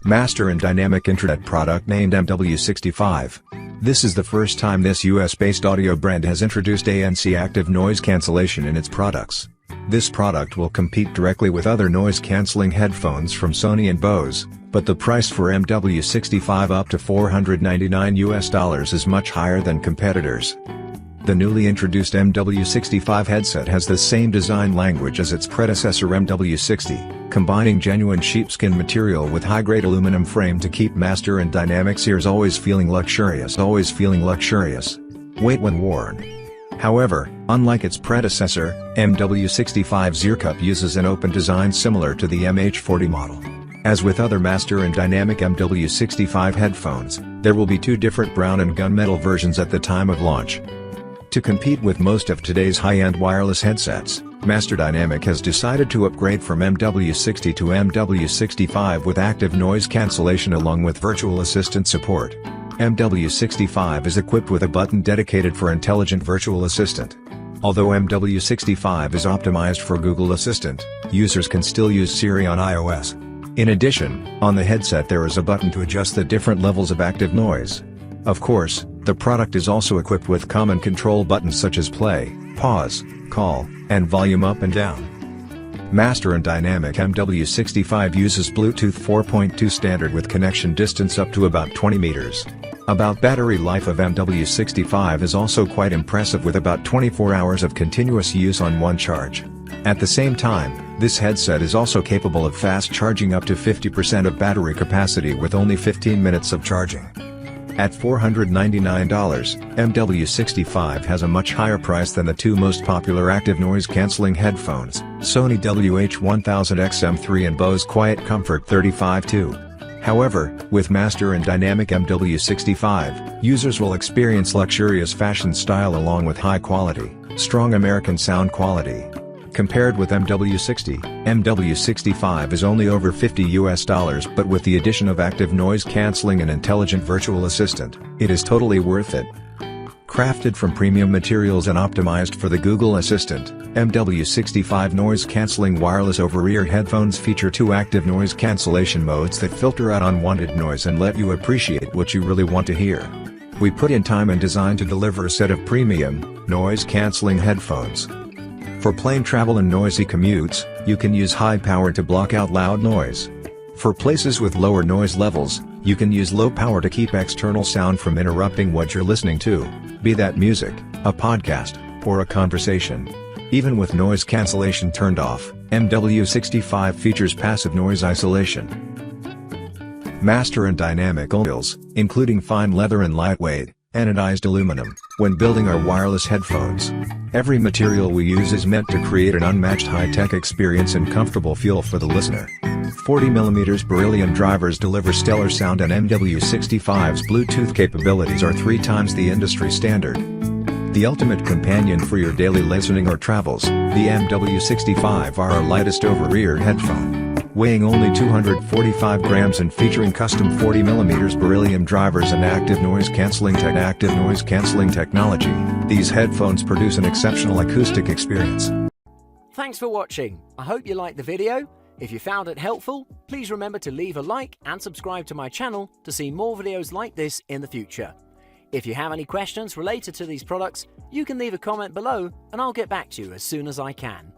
Master and dynamic internet product named MW65. This is the first time this US-based audio brand has introduced ANC active noise cancellation in its products. This product will compete directly with other noise-canceling headphones from Sony and Bose, but the price for MW65 up to $499 is much higher than competitors. The newly introduced MW65 headset has the same design language as its predecessor MW60, combining genuine sheepskin material with high-grade aluminum frame to keep master and dynamics ears always feeling luxurious. Weight when worn. However, unlike its predecessor, MW65's ear cup uses an open design similar to the MH40 model. As with other master and dynamic MW65 headphones, there will be two different brown and gunmetal versions at the time of launch. To compete with most of today's high-end wireless headsets, Master Dynamic has decided to upgrade from MW60 to MW65 with active noise cancellation along with virtual assistant support. MW65 is equipped with a button dedicated for intelligent virtual assistant. Although MW65 is optimized for Google Assistant, users can still use Siri on iOS. In addition, on the headset there is a button to adjust the different levels of active noise. Of course, the product is also equipped with common control buttons such as play, pause, call, and volume up and down. Master and dynamic MW65 uses Bluetooth 4.2 standard with connection distance up to about 20 meters. About battery life of MW65 is also quite impressive with about 24 hours of continuous use on one charge. At the same time, this headset is also capable of fast charging up to 50% of battery capacity with only 15 minutes of charging. At $499, MW65 has a much higher price than the two most popular active noise-canceling headphones, Sony WH-1000XM3 and Bose Quiet Comfort 35-2. However, with Master and Dynamic MW65, users will experience luxurious fashion style along with high-quality, strong American sound quality. Compared with MW60, MW65 is only over $50 but with the addition of active noise cancelling and intelligent virtual assistant, it is totally worth it. Crafted from premium materials and optimized for the Google Assistant, MW65 noise-canceling wireless over-ear headphones feature two active noise cancellation modes that filter out unwanted noise and let you appreciate what you really want to hear. We put in time and design to deliver a set of premium, noise-canceling headphones. For plain travel and noisy commutes, you can use high power to block out loud noise. For places with lower noise levels, you can use low power to keep external sound from interrupting what you're listening to, be that music, a podcast, or a conversation. Even with noise cancellation turned off, MW65 features passive noise isolation. Master and dynamic materials, including fine leather and lightweight, anodized aluminum, when building our wireless headphones. Every material we use is meant to create an unmatched high-tech experience and comfortable feel for the listener. 40mm Beryllium drivers deliver stellar sound and MW65's Bluetooth capabilities are 3 times the industry standard. The ultimate companion for your daily listening or travels, the MW65 are our lightest over-ear headphone. Weighing only 245 grams and featuring custom 40mm Beryllium drivers and active noise cancelling technology, these headphones produce an exceptional acoustic experience. Thanks for watching. I hope you liked the video. If you found it helpful, please remember to leave a like and subscribe to my channel to see more videos like this in the future. If you have any questions related to these products, you can leave a comment below and I'll get back to you as soon as I can.